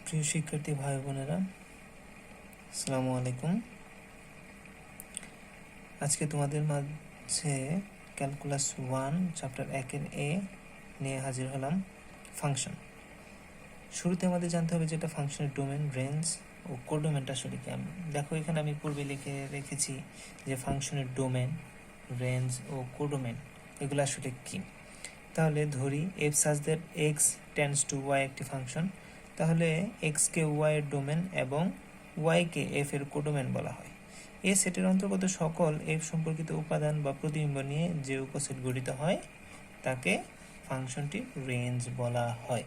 প্রিয় শিক্ষার্থী ভাই বোনেরা, আসসালামু আলাইকুম। আজকে তোমাদের মাঝে ক্যালকুলাস 1 চ্যাপ্টার 1 এ নিয়ে হাজির হলাম। ফাংশন। শুরুতে আমাদের জানতে হবে যেটা ফাংশনের ডোমেন, রেঞ্জ ও কোডোমেনটা আসলে কি। দেখো, এখানে আমি পূর্বে লিখে রেখেছি যে ফাংশনের ডোমেন, রেঞ্জ ও কোডোমেন এগুলো আসলে কি। তাহলে ধরি f such that x tends to y একটি ফাংশন, তাহলে এক্সকে ওয়াই এর ডোমেন এবং ওয়াইকে এফ এর কোডোমেন বলা হয়। এ সেটের অন্তর্গত সকল এফ সম্পর্কিত উপাদান বা প্রতিবিম্ব নিয়ে যে উপসেট গঠিত হয় তাকে ফাংশনটির রেঞ্জ বলা হয়।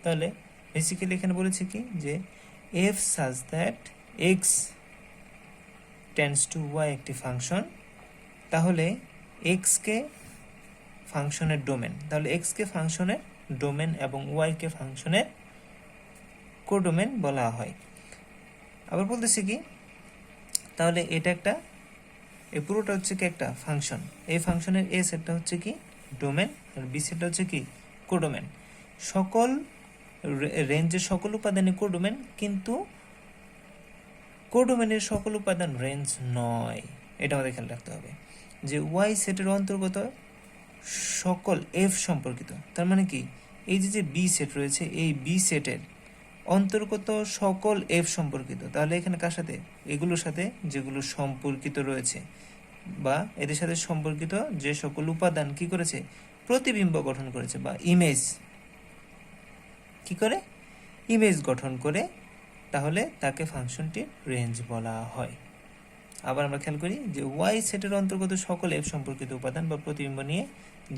তাহলে বেসিক্যালি এখানে বলেছি কি যে f such that x tends to y একটি ফাংশন, তাহলে এক্সকে ফাংশনের ডোমেন, তাহলে এক্সকে ফাংশনের ডোমেন এবং ওয়াইকে ফাংশনের কোডোমেন বলা হয়। আবার বলতেছি কি, তাহলে এটা একটা, এই পুরোটা হচ্ছে কি একটা ফাংশন। এই ফাংশনের এ সেটটা হচ্ছে কি ডোমেন আর বি সেটটা হচ্ছে কি কোডোমেন। সকল রেঞ্জের সকল উপাদানই কোডোমেন, কিন্তু কোডোমেনের সকল উপাদান রেঞ্জ নয়। এটা আমাদের খেয়াল রাখতে হবে যে ওয়াই সেটের অন্তর্গত সকল এফ সম্পর্কিত, তার মানে কি এই যে বি সেট রয়েছে, এই বি সেটের অন্তর্গত সকল এফ সম্পর্কিত। তাহলে এখানে কার সাথে? এগুলোর সাথে যেগুলো সম্পর্কিত রয়েছে বা এদের সাথে সম্পর্কিত যে সকল উপাদান কি করেছে, প্রতিবিম্ব গঠন করেছে বা ইমেজ কি করে, ইমেজ গঠন করে, তাহলে তাকে ফাংশনটির রেঞ্জ বলা হয়। আবার আমরা খেয়াল করি যে ওয়াই সেটের অন্তর্গত সকল এফ সম্পর্কিত উপাদান বা প্রতিবিম্ব নিয়ে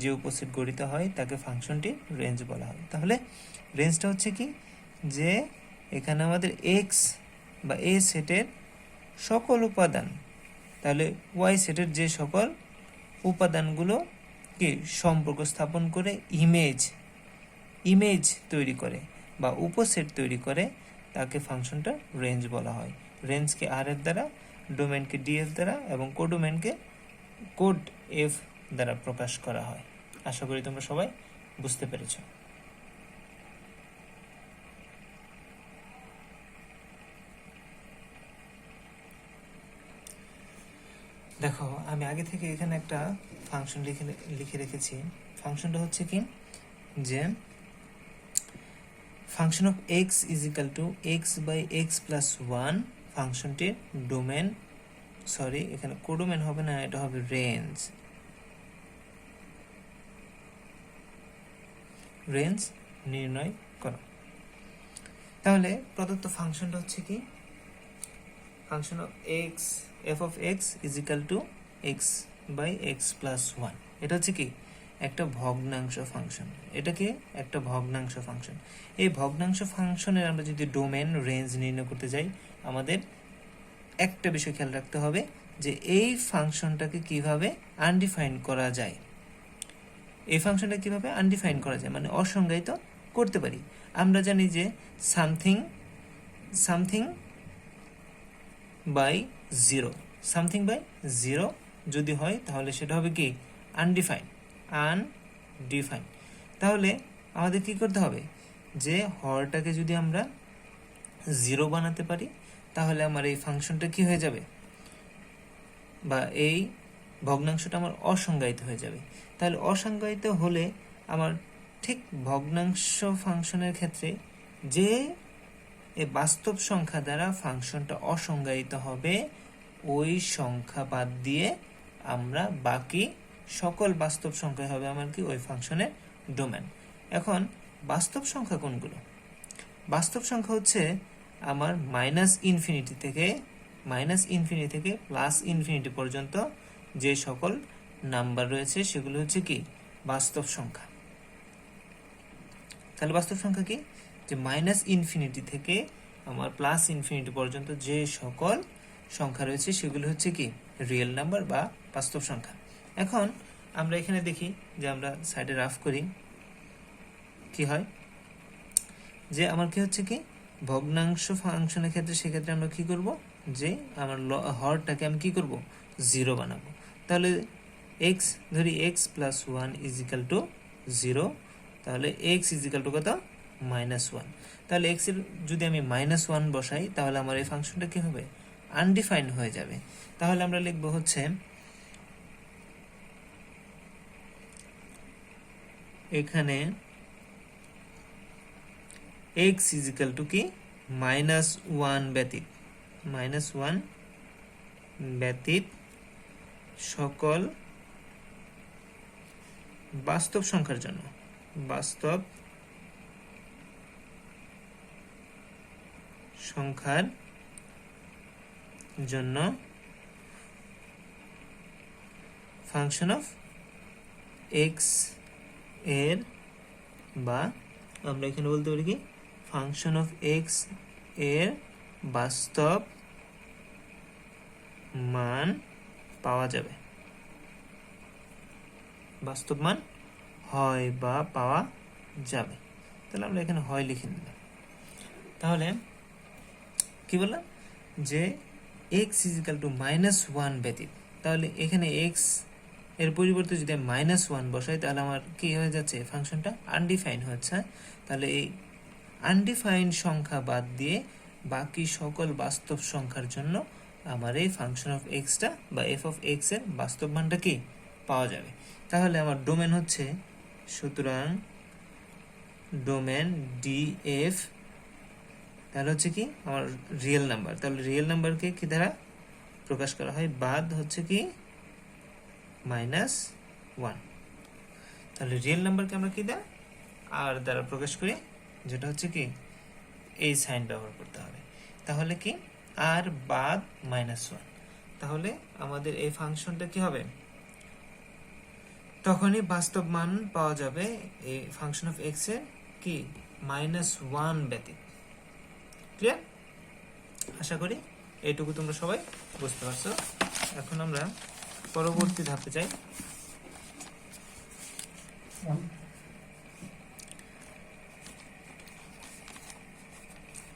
যে উপসেট গঠিত হয় তাকে ফাংশনটির রেঞ্জ বলা হয়। তাহলে রেঞ্জটা হচ্ছে কি যে এখানে আমাদের এক্স বা এ সেটের সকল উপাদান, তাহলে ওয়াই সেটের যে সকল উপাদানগুলো কি সম্পর্ক স্থাপন করে ইমেজ তৈরি করে বা উপসেট তৈরি করে তাকে ফাংশনটা রেঞ্জ বলা হয়। রেঞ্জকে আর এফ দ্বারা, ডোমেনকে ডিএফ দ্বারা এবং কোডোমেনকে কোড এফ দ্বারা প্রকাশ করা হয়। আশা করি তোমরা সবাই বুঝতে পেরেছ। দেখো, আমি আগে থেকে এখানে একটা ফাংশন লিখে রেখেছি। ফাংশনটা হচ্ছে কি যে function of x is equal to x by x plus one. ফাংশনটির ডোমেন, সরি এখানে কোডোমেন হবে না, এটা হবে রেঞ্জ নির্ণয় করো। তাহলে প্রদত্ত ফাংশনটা হচ্ছে কি, function of x f of x is equal to x by x plus one. এটা হচ্ছে কি একটা ভগ্নাংশ ফাংশন। এটা কি একটা ভগ্নাংশ ফাংশন। এই ভগ্নাংশ ফাংশনের আমরা যদি ডোমেন, রেঞ্জ নির্ণয় করতে যাই, আমাদের একটা বিষয় খেয়াল রাখতে হবে যে এই ফাংশনটাকে কিভাবে আনডিফাইন করা যায়। এই ফাংশনটা কিভাবে আনডিফাইন করা যায় মানে অসংজ্ঞায়িত করতে পারি। আমরা জানি যে সামথিং বাই জিরো যদি হয় তাহলে সেটা হবে কি আনডিফাইন। তাহলে আমাদের কি করতে হবে যে হরটাকে যদি আমরা জিরো বানাতে পারি তাহলে আমার এই ফাংশনটা কি হয়ে যাবে, বা এই ভগ্নাংশটা আমার অসংজ্ঞায়িত হয়ে যাবে। তাহলে অসংজ্ঞায়িত হলে আমার ঠিক ভগ্নাংশ ফাংশনের ক্ষেত্রে যে এই বাস্তব সংখ্যা দ্বারা ফাংশনটা অসংজ্ঞায়িত হবে, ওই সংখ্যা বাদ দিয়ে আমরা বাকি সকল বাস্তব সংখ্যা হবে আমার কি ওই ফাংশনের ডোমেন। এখন বাস্তব সংখ্যা কোনগুলো? বাস্তব সংখ্যা হচ্ছে আমার মাইনাস ইনফিনিটি থেকে প্লাস ইনফিনিটি পর্যন্ত যে সকল নাম্বার রয়েছে সেগুলো হচ্ছে কি বাস্তব সংখ্যা। তাহলে বাস্তব সংখ্যা কি, যে মাইনাস ইনফিনিটি থেকে আমার প্লাস ইনফিনিটি পর্যন্ত যে সকল সংখ্যা রয়েছে সেগুলো হচ্ছে কি রিয়েল নাম্বার বা বাস্তব সংখ্যা। এখন আমরা এখানে দেখি যে আমরা সাইডে রাফ করি, কি হয় যে আমার কি হচ্ছে কি ভগ্নাংশ ফাংশনের ক্ষেত্রে, সেক্ষেত্রে আমরা কি করব যে আমার হরটাকে আমি কি করব জিরো বানাবো। তাহলে এক্স ধরি x plus one is equal to zero, তাহলে এক্স ইজ ইকাল টু কত -1। তাহলে x এর যদি আমি -1 বসাই তাহলে আমার এই ফাংশনটা কি হবে, আনডিফাইন্ড হয়ে যাবে। তাহলে আমরা লিখব হচ্ছে এখানে x ইজিক্যাল টু কি -1 ব্যতীত, -1 ব্যতীত সকল বাস্তব সংখ্যার জন্য, বাস্তব সংখ্যার জন্য ফাংশন অফ এক্স এর, বা আমরা এখানে বলতে পারি কি ফাংশন অফ এক্স এর বাস্তব মান পাওয়া যাবে, বাস্তব মান হয় বা পাওয়া যাবে। তাহলে আমরা এখানে হয় লিখে নিলাম। তাহলে কি বললাম যে x ইজিক্যাল টু -1 ব্যতীত, তাহলে এখানে x এর পরিবর্তে যদি আমি -1 বসাই তাহলে আমার কি হয়ে যাচ্ছে, ফাংশনটা আনডিফাইন্ড হচ্ছে। তাহলে এই আনডিফাইন্ড সংখ্যা বাদ দিয়ে বাকি সকল বাস্তব সংখ্যার জন্য আমার এই ফাংশন অফ এক্সটা বা এফ অফ এক্স এর বাস্তব মানটা কি পাওয়া যাবে। তাহলে আমার ডোমেন হচ্ছে, সুতরাং ডোমেন ডিএফ, তাহলে হচ্ছে কি আমার রিয়েল নাম্বার। তাহলে রিয়েল নাম্বারকে কি দ্বারা প্রকাশ করা হয়, বাদ হচ্ছে কি -1। তাহলে রিয়েল নাম্বারকে আমরা কি দ্বারা আর দ্বারা প্রকাশ করি, যেটা হচ্ছে কি এই সাইন ব্যবহার করতে হবে। তাহলে কি আর বাদ -1। তাহলে আমাদের এই ফাংশনটা কি হবে, তখনই বাস্তব মান পাওয়া যাবে এই ফাংশন অফ এক্স এর কি -1 ব্যতীত। ক্লিয়ার? আশা করি এইটুকু তোমরা সবাই বুঝতে পারছো। এখন আমরা পরবর্তী ধাপে যাই।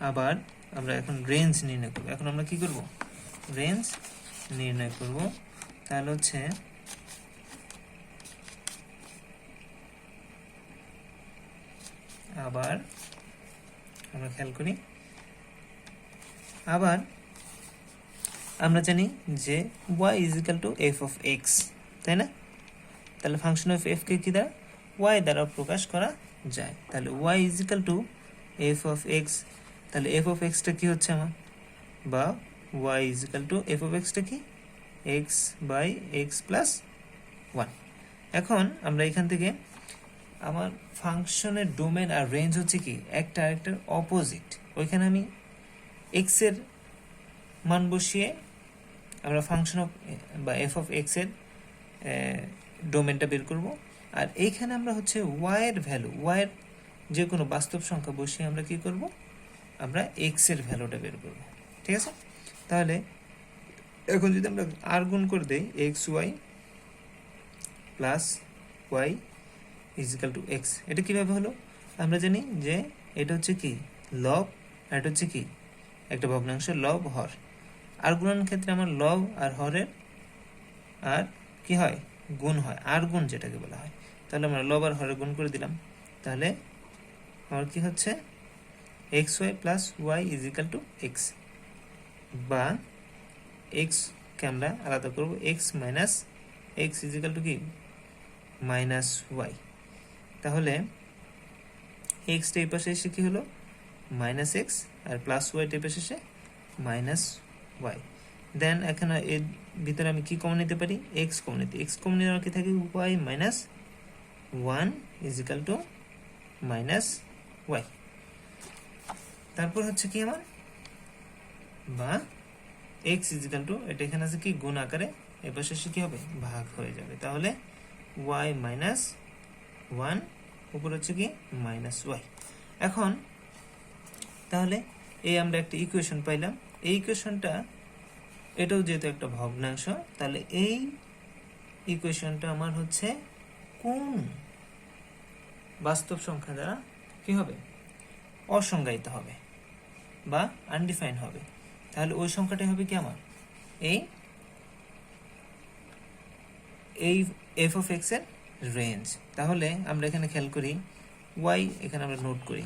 আবার আমরা এখন রেঞ্জ নির্ণয় করব। এখন আমরা কি করব, রেঞ্জ নির্ণয় করব। তাহলে হচ্ছে আবার আমরা খেয়াল করি, আবার আমরা জানি যে y is equal to f of x, তাই না? তাহলে ফাংশন অফ এফ কে কি দ্বারা, y দ্বারা প্রকাশ করা যায়। তাহলে y is equal to f of x, তাহলে এফ অফ এক্সটা কি হচ্ছে আমার, বা y is equal to f of এক্সটা কি এক্স বাই এক্স প্লাস 1। এখন আমরা এখান থেকে আমার ফাংশনের ডোমেন আর রেঞ্জ হচ্ছে কি একটা আরেকটার অপোজিট। ওইখানে আমি এক্স এর মান বসিয়ে আমরা ফাংশন অফ বা এফ অফ এক্স এর ডোমেনটা বের করব, আর এইখানে আমরা হচ্ছে ওয়াই এর ভ্যালু, ওয়াই এর যে কোনো বাস্তব সংখ্যা বসিয়ে আমরা কি করব, আমরা এক্স এর ভ্যালুটা বের করব। ঠিক আছে? তাহলে এখন যদি আমরা আর গুণ করে দেই x y plus y is equal to x, এটা কিভাবে হলো, আমরা জানি যে এটা হচ্ছে কি লব, আর এটা হচ্ছে কি একটা ভগ্নাংশ, লব হর। আর গুণন ক্ষেত্রে আমার লব আর হরের আর কি হয়, গুণ হয়, আর গুণ যেটাকে বলা হয়। তাহলে আমরা লব আর হরের গুণ করে দিলাম। তাহলে আমার কি হচ্ছে x y plus y is equal to x, বা এক্সকে আমরা আলাদা করবো, x minus x is equal to কি মাইনাস ওয়াই। তাহলে এক্সটা এই পাশে এসে কি হলো মাইনাস এক্স, আর প্লাস ওয়াইটা এই পাশে এসে মাইনাস ওয়াই। দেন এখানে এর ভিতরে আমি কি কমন নিতে পারি, এক্স কমন নিতে, এক্স কমন নিলে কি থাকে y minus 1 is equal to minus y. তারপর হচ্ছে কি আমার, বা এক্স ইজিক্যাল টু, এটা এখানে আছে কি গুণ আকারে, এর পাশে এসে কি হবে ভাগ হয়ে যাবে। তাহলে ওয়াই মাইনাস 1 উপর হচ্ছে কি মাইনাস ওয়াই। এখন তাহলে এই আমরা একটা ইকুয়েশন পাইলাম। এই ইকুয়েশনটা এটাও যেহেতু একটা ভগ্নাংশ, তাহলে এই ইকুয়েশনটা আমার হচ্ছে কোন বাস্তব সংখ্যা দ্বারা কি হবে, অসংজ্ঞায়িত হবে বা আনডিফাইন হবে। তাহলে ওই সংখ্যাটাই হবে কি আমার এই এফ অফ এক্স এর রেঞ্জ। তাহলে আমরা এখানে খেয়াল করি ওয়াই, এখানে আমরা নোট করি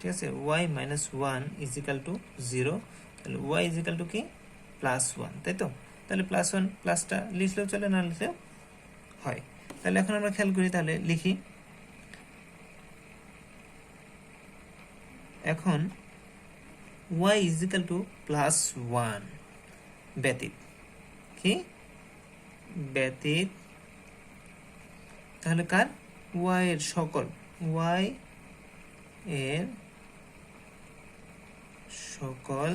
ঠিক আছে, y minus one is equal to zero, তাহলে ওয়াই ইজ ইকাল টু কি প্লাস ওয়ান, তাই তো? তাহলে প্লাস ওয়ান প্লাসটা লিখলেও চলে, না লিখলেও হয়। তাহলে এখন আমরা খেয়াল করি, তাহলে লিখি। এখন y is equal two plus one ব্যতীত, কি ব্যতীত, তাহলে কার? y এর সকল, y এর সকল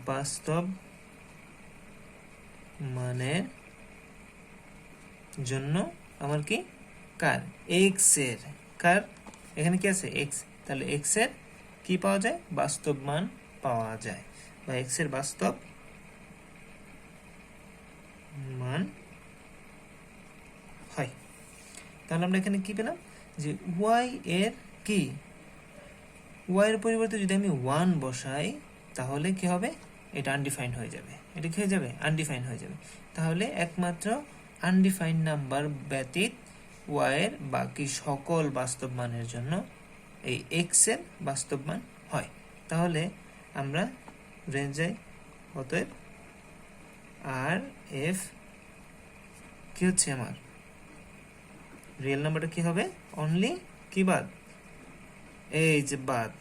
বাস্তব মানের জন্য আমার কি কার x এর, কার এখানে কি আছে x, তাহলে x এর কি পাওয়া যায়? বাস্তব মান পাওয়া যায়, বা x এর বাস্তব মান হয়। তাহলে আমরা এখানে কি পেলাম? যে y এর কি, y এর পরিবর্তে যদি আমি 1 বসাই তাহলে কি হবে? এটা আনডিফাইন্ড হয়ে যাবে। এটা কি হয়ে যাবে? আনডিফাইন্ড হয়ে যাবে। তাহলে একমাত্র আনডিফাইন্ড নাম্বার ব্যতীত y এর বাকি সকল বাস্তব মানের জন্য এই x এর বাস্তব মান হয়। তাহলে আমরা রেঞ্জে অতএব আর এফ কি হচ্ছে আমার রিয়েল নাম্বারটা কি হবে? অনলি কি বাদ, এই যে বাদ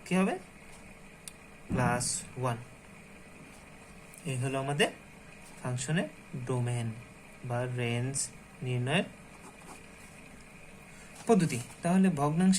কি হবে? Plus one. এই হলো আমাদের ফাংশনের ডোমেন বা রেঞ্জ নির্ণয়ের পদ্ধতি। তাহলে ভগ্নাংশ